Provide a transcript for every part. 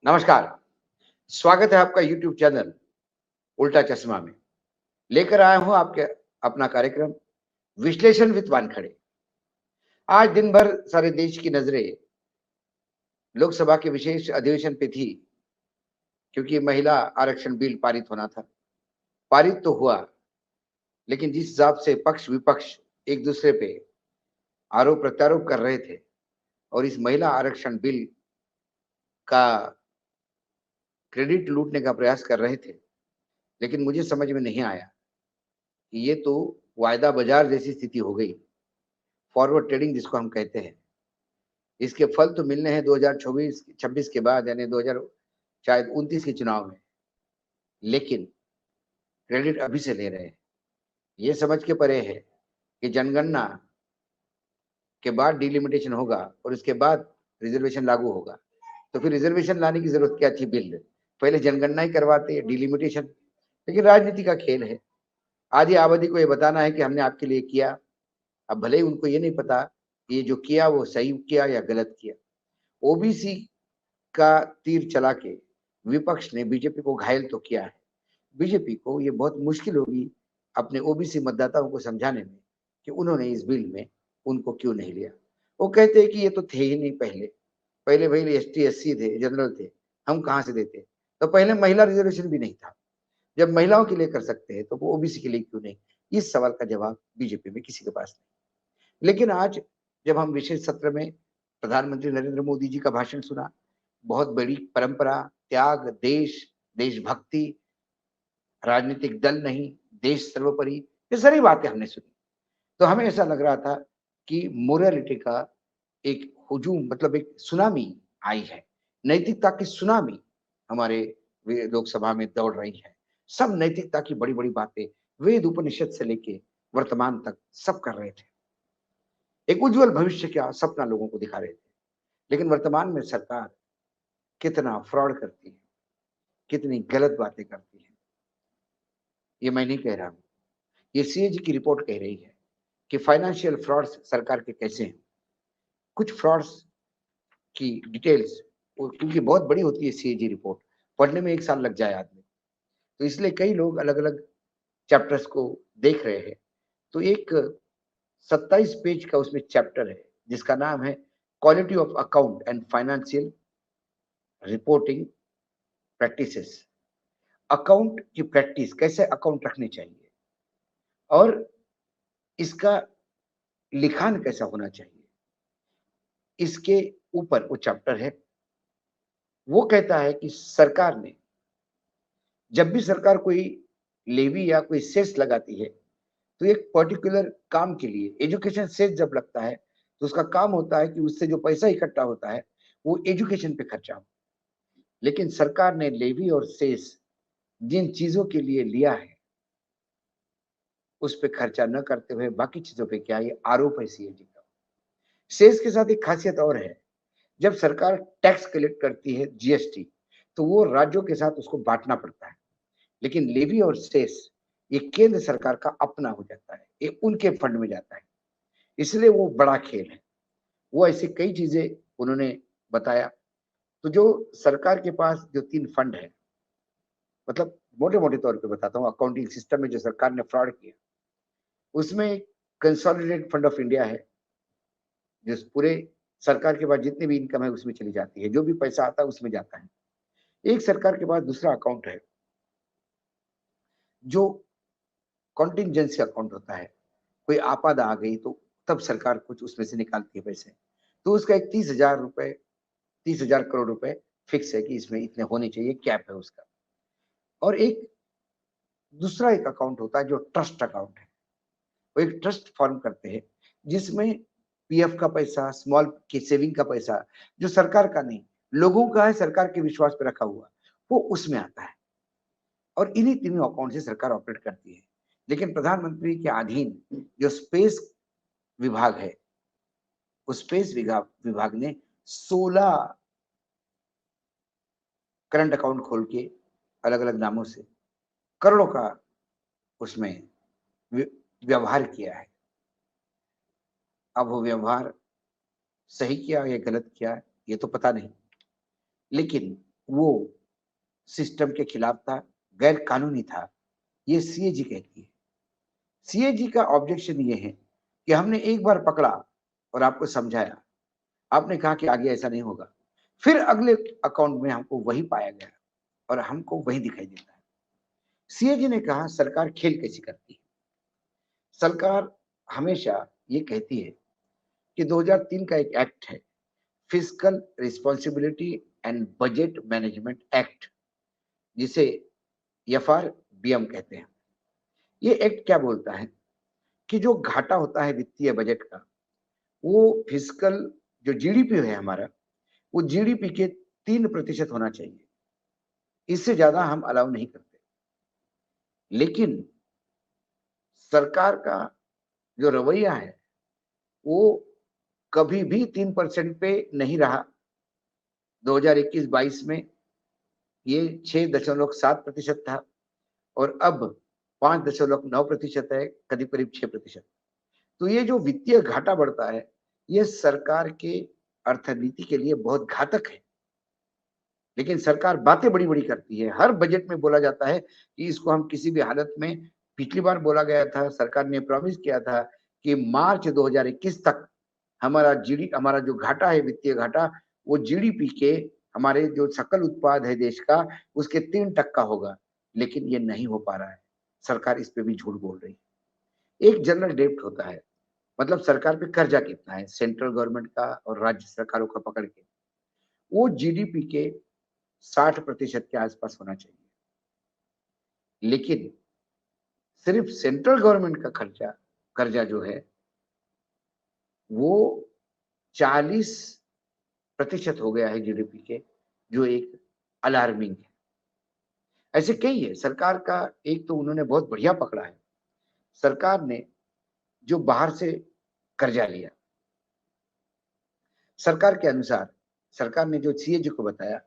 नमस्कार, स्वागत है आपका यूट्यूब चैनल उल्टा चश्मा में। लेकर आया हूँ आपके अपना कार्यक्रम विश्लेषण विद वानखड़े। आज दिन भर सारे देश की नजरें लोकसभा के विशेष अधिवेशन पे थी, क्योंकि महिला आरक्षण बिल पारित होना था। पारित तो हुआ, लेकिन जिस हिसाब से पक्ष विपक्ष एक दूसरे पे आरोप प्रत्यारोप कर रहे थे और इस महिला आरक्षण बिल का क्रेडिट लूटने का प्रयास कर रहे थे, लेकिन मुझे समझ में नहीं आया कि ये तो वायदा बाजार जैसी स्थिति हो गई। फॉरवर्ड ट्रेडिंग जिसको हम कहते हैं, इसके फल तो मिलने हैं 2024-26 के बाद, यानी 2000 शायद 29 के चुनाव में, लेकिन क्रेडिट अभी से ले रहे हैं। ये समझ के परे है कि जनगणना के बाद डिलिमिटेशन होगा और उसके बाद रिजर्वेशन लागू होगा। तो फिर रिजर्वेशन लाने की जरूरत क्या थी बिल? पहले जनगणना ही करवाते, डिलिमिटेशन। लेकिन राजनीति का खेल है। आधी आबादी को ये बताना है कि हमने आपके लिए किया। अब भले ही उनको ये नहीं पता कि ये जो किया वो सही किया या गलत किया। ओबीसी का तीर चला के विपक्ष ने बीजेपी को घायल तो किया है। बीजेपी को ये बहुत मुश्किल होगी अपने ओबीसी मतदाताओं को समझाने में कि उन्होंने इस बिल में उनको क्यों नहीं लिया। वो कहते हैं कि ये तो थे ही नहीं पहले। पहले भाई एसटी एससी थे, जनरल थे, हम कहाँ से देते? तो पहले महिला रिजर्वेशन भी नहीं था। जब महिलाओं के लिए कर सकते हैं तो वो ओबीसी के लिए क्यों नहीं? इस सवाल का जवाब बीजेपी में किसी के पास नहीं। लेकिन आज जब हम विशेष सत्र में प्रधानमंत्री नरेंद्र मोदी जी का भाषण सुना, बहुत बड़ी परंपरा, त्याग, देश, देशभक्ति, राजनीतिक दल नहीं, देश सर्वोपरि, ये सारी बातें हमने सुनी। तो हमें ऐसा लग रहा था कि मोरालिटी का एक हुजूम, मतलब एक सुनामी आई है। नैतिकता की सुनामी हमारे लोकसभा में दौड़ रही है। सब नैतिकता की बड़ी-बड़ी बातें वेद उपनिषद से लेके वर्तमान तक सब कर रहे थे। एक उज्जवल भविष्य का सपना लोगों को दिखा रहे थे। लेकिन वर्तमान में सरकार कितना फ्रॉड करती है, कितनी गलत बातें करती है, ये मैं नहीं कह रहा हूँ। ये सीएजी की रिपोर्ट कह रही है कि फाइनेंशियल फ्रॉड्स सरकार के कैसे हैं। कुछ फ्रॉड्स की डिटेल्स, क्योंकि बहुत बड़ी होती है सीएजी रिपोर्ट, पढ़ने में 1 साल लग जाए आदमी। तो इसलिए कई लोग अलग-अलग चैप्टर्स को देख रहे हैं। तो एक 27 पेज का उसमें चैप्टर है, जिसका नाम है quality of account and financial reporting practices. Account की प्रैक्टिस, कैसे अकाउंट रखने चाहिए और इसका लिखान कैसा होना चाहिए, इसके ऊपर वो चैप्टर है। वो कहता है कि सरकार ने, जब भी सरकार कोई लेवी या कोई सेस लगाती है, तो एक पर्टिकुलर काम के लिए एजुकेशन सेस जब लगता है, तो उसका काम होता है कि उससे जो पैसा इकट्ठा होता है, वो एजुकेशन पे खर्चा हो। लेकिन सरकार ने लेवी और सेस जिन चीजों के लिए लिया है, उस पे खर्चा न करते हुए बाकी चीजों पे क्या, ये आरोप है सीएजी का। सेस के साथ एक खासियत और है, जब सरकार टैक्स कलेक्ट करती है, जीएसटी, तो वो राज्यों के साथ उसको बांटना पड़ता है। लेकिन लेवी और सेस ये केंद्र सरकार का अपना हो जाता है, ये उनके फंड में जाता है। इसलिए वो बड़ा खेल है। वो ऐसी कई चीजें उन्होंने बताया। तो जो सरकार के पास जो 3 फंड है, मतलब मोटे-मोटे तौर पे बताता हूँ, अकाउंटिंग सिस्टम में जो सरकार ने फ्रॉड किया, उसमें कंसोलिडेटेड फंड ऑफ इंडिया है, जिस पूरे सरकार के पास जितनी भी इनकम है उसमें चली जाती है, जो भी पैसा आता है उसमें जाता है। एक सरकार के पास दूसरा अकाउंट है, जो कॉन्टिजेंसी अकाउंट होता है। कोई आपदा आ गई तो तब सरकार कुछ उसमें से निकालती है पैसे। तो उसका एक 30,000 करोड़ रुपए फिक्स है कि इसमें इतने होने चाहिए, कैप है उसका। और एक दूसरा एक अकाउंट होता है जो ट्रस्ट अकाउंट है। वो एक ट्रस्ट फॉर्म करते हैं, जिसमें पीएफ का पैसा, स्मॉल की सेविंग का पैसा, जो सरकार का नहीं, लोगों का है, सरकार के विश्वास पे रखा हुआ, वो उसमें आता है। और इन्हीं तीनों अकाउंट से सरकार ऑपरेट करती है। लेकिन प्रधानमंत्री के अधीन जो स्पेस विभाग है, उस स्पेस विभाग ने 16 करंट अकाउंट खोल के अलग-अलग नामों से करोड़ों का उसमें व्यवहार किया है। अब वो व्यवहार सही किया या गलत किया, ये तो पता नहीं। लेकिन वो सिस्टम के खिलाफ था, गैर कानूनी था, ये सीएजी कहती है। सीएजी का ऑब्जेक्शन ये है कि हमने एक बार पकड़ा और आपको समझाया, आपने कहा कि आगे ऐसा नहीं होगा, फिर अगले अकाउंट में हमको वही पाया गया और हमको वही दिखाई देता है। सीएजी ने कहा सरकार खेल कैसी करती है। सरकार हमेशा ये कहती है कि 2003 का एक एक्ट है, fiscal responsibility and budget management act, जिसे एफआरबीएम कहते हैं। ये एक्ट क्या बोलता है कि जो घाटा होता है वित्तीय बजट का, वो फिस्कल जो जीडीपी है हमारा, वो जीडीपी के 3% होना चाहिए। इससे ज्यादा हम अलाउ नहीं करते। लेकिन सरकार का जो रवैया है वो कभी भी 3% पे नहीं रहा। 2021-22 में ये 6.7% था और अब 5.9% है, करीब करीब 6%। तो ये जो वित्तीय घाटा बढ़ता है, ये सरकार के अर्थनीति के लिए बहुत घातक है। लेकिन सरकार बातें बड़ी बड़ी करती है। हर बजट में बोला जाता है कि इसको हम किसी भी हालत में, पिछली बार बोला गया था, सरकार ने प्रॉमिस किया था कि मार्च 2021 तक हमारा जो घाटा है, वित्तीय घाटा, वो जीडीपी के, हमारे जो सकल उत्पाद है देश का, उसके 3% होगा। लेकिन ये नहीं हो पा रहा है। सरकार इस पे भी झूठ बोल रही है। एक जनरल डेब्ट होता है, मतलब सरकार पे कर्जा कितना है सेंट्रल गवर्नमेंट का और राज्य सरकारों का पकड़ के, वो जीडीपी के 60% के आसपास होना चाहिए। लेकिन सिर्फ सेंट्रल गवर्नमेंट का खर्चा, कर्जा जो है, वो 40% हो गया है जीडीपी के, जो एक अलार्मिंग है। ऐसे कई है। सरकार का एक तो उन्होंने बहुत बढ़िया पकड़ा है। सरकार ने जो बाहर से कर्जा लिया, सरकार के अनुसार, सरकार ने जो सीएजी को बताया,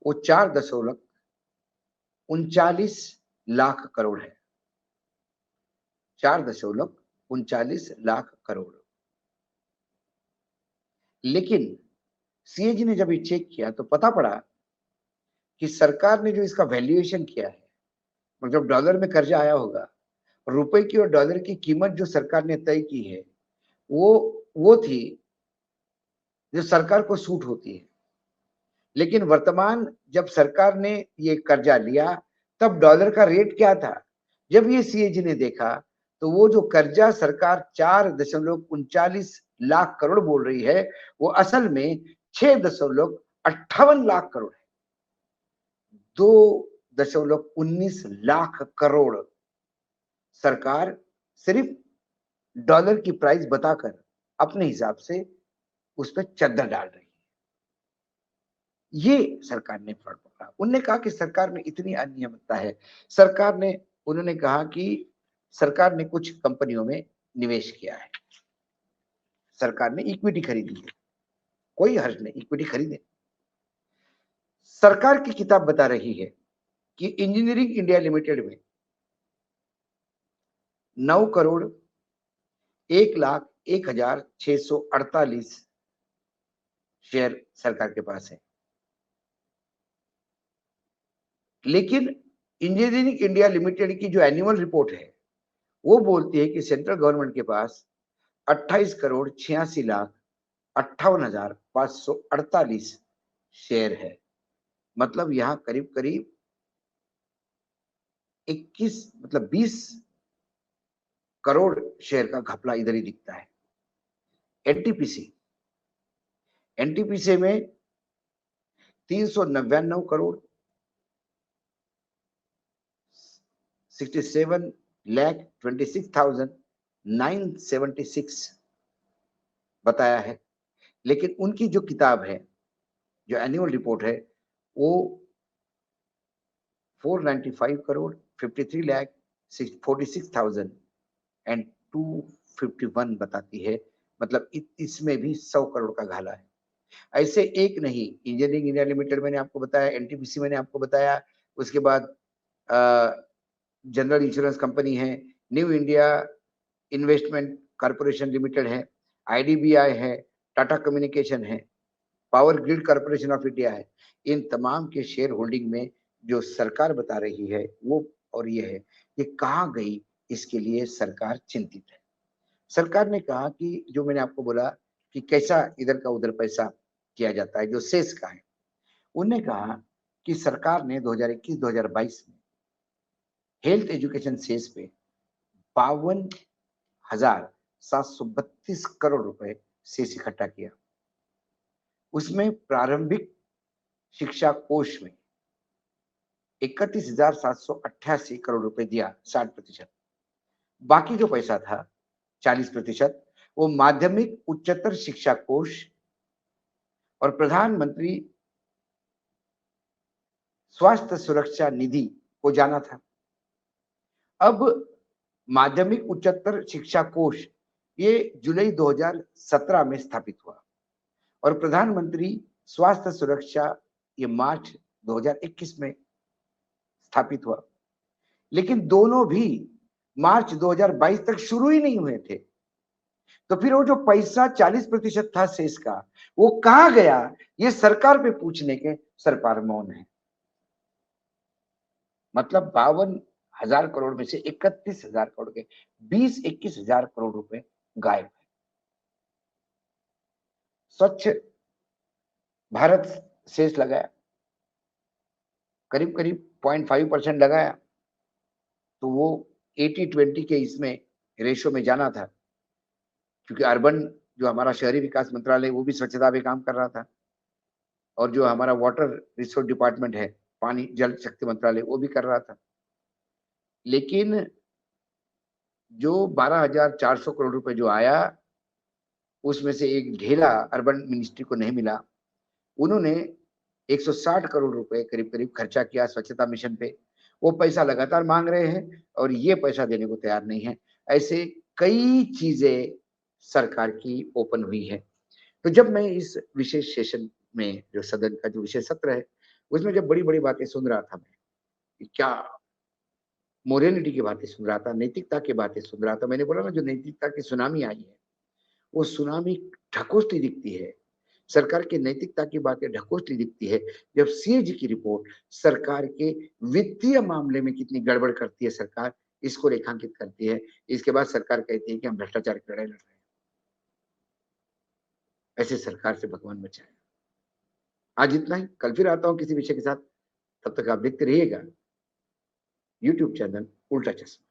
वो 4.39 लाख करोड़ है। 4.39 लाख करोड़। लेकिन सीएजी ने जब ये चेक किया तो पता पड़ा कि सरकार ने जो इसका वैल्यूएशन किया है, मतलब डॉलर में कर्जा आया होगा, रुपए की और डॉलर की कीमत जो सरकार ने तय की है, वो थी जो सरकार को सूट होती है। लेकिन वर्तमान जब सरकार ने ये कर्जा लिया, तब डॉलर का रेट क्या था? जब ये सीएजी ने देखा, तो वो जो कर्जा सरकार 4.39 लाख करोड़ बोल रही है, वो असल में 6.58 लाख करोड़ है। 2.19 लाख करोड़ सरकार सिर्फ डॉलर की प्राइस बताकर अपने हिसाब से उस पर चद्दर डाल रही है। ये सरकार ने फ्रॉड पकड़ा। उन्होंने कहा कि सरकार में इतनी अनियमितता है। उन्होंने कहा कि सरकार ने कुछ कंपनियों में निवेश किया है, सरकार ने इक्विटी खरीदी है, कोई हर्ज नहीं, इक्विटी खरीदे। सरकार की किताब बता रही है कि इंजीनियरिंग इंडिया लिमिटेड में 9,01,01,648 शेयर सरकार के पास है। लेकिन इंजीनियरिंग इंडिया लिमिटेड की जो एनुअल रिपोर्ट है, वो बोलती है कि सेंट्रल गवर्नमेंट के पास 28,86,58,548 शेयर है। मतलब यहां करीब करीब 20 करोड़ शेयर का घपला इधर ही दिखता है। एनटीपीसी एनटीपीसी में 399 करोड़, 67,26,976 बताया है। लेकिन उनकी जो किताब है, जो एनुअल रिपोर्ट है, वो 495 करोड़, 53,46,251 बताती है। मतलब इसमें भी 100 करोड़ का घाला है। ऐसे एक नहीं, इंजीनियरिंग इंडिया लिमिटेड मैंने आपको बताया, एनटीपीसी मैंने आपको बताया, उसके बाद जनरल इंश्योरेंस कंपनी है, new India investment corporation limited है, आईडीबीआई है, टाटा कम्युनिकेशन है। Power grid corporation of India है, इन तमाम के शेयर होल्डिंग में जो सरकार बता रही है वो और ये है कि कहाँ गई, इसके लिए सरकार चिंतित है। सरकार ने कहा कि जो मैंने आपको बोला कि कैसा इधर का उधर पैसा किया जाता है जो सेस का है, उन्होंने कहा कि सरकार ने 2021-2022 में हेल्थ एजुकेशन सेस पे 52,732 करोड़ रुपए सेस इकट्ठा किया। उसमें प्रारंभिक शिक्षा कोष में 31,788 करोड़ रुपए दिया, 60%। बाकी जो पैसा था 40%, वो माध्यमिक उच्चतर शिक्षा कोष और प्रधानमंत्री स्वास्थ्य सुरक्षा निधि को जाना था। अब माध्यमिक उच्चतर शिक्षा कोष ये जुलाई 2017 में स्थापित हुआ और प्रधानमंत्री स्वास्थ्य सुरक्षा ये मार्च 2021 में स्थापित हुआ, लेकिन दोनों भी मार्च 2022 तक शुरू ही नहीं हुए थे। तो फिर वो जो पैसा 40% था शेष का, वो कहां गया, ये सरकार पे पूछने के सरकार मौन है। मतलब 52,000 करोड़ में से 31,000 करोड़ के 20-21,000 करोड़ रुपए गायब है। स्वच्छ भारत शेष लगाया, करीब करीब 0.5% लगाया, तो वो 80-20 के इसमें रेशो में जाना था, क्योंकि अर्बन जो हमारा शहरी विकास मंत्रालय वो भी स्वच्छता पे काम कर रहा था और जो हमारा वाटर रिसोर्स डिपार्टमेंट है, पानी जल शक्ति मंत्रालय, वो भी कर रहा था। लेकिन जो 12,400 करोड़ रुपए जो आया, उसमें से एक ढेला अर्बन मिनिस्ट्री को नहीं मिला। उन्होंने 160 करोड़ रुपए करीब करीब खर्चा किया स्वच्छता मिशन पे। वो पैसा लगातार मांग रहे हैं और ये पैसा देने को तैयार नहीं है। ऐसे कई चीजें सरकार की ओपन हुई है। तो जब मैं इस विशेष सेशन में जो सदन का जो विशेष सत्र है, उसमें जब बड़ी बड़ी बातें सुन रहा था मैं कि क्या मोरलिटी की बातें सुन रहा था, नैतिकता की बातें सुन रहा था। मैंने बोला ना, जो नैतिकता की सुनामी आई है वो सुनामी ढकोसती दिखती है। सरकार की नैतिकता की बातें ढकोसती दिखती है जब सीएजी की रिपोर्ट सरकार के वित्तीय मामले में कितनी गड़बड़ करती है सरकार, इसको रेखांकित करती है। इसके बाद सरकार कहती है कि हम भ्रष्टाचार की लड़ाई लड़ रहे हैं। ऐसे सरकार से भगवान बचाए। आज इतना ही, कल फिर आता हूं किसी विषय के साथ। तब तक आप देखते रहिएगा यूट्यूब चैनल उल्टा चश्मा।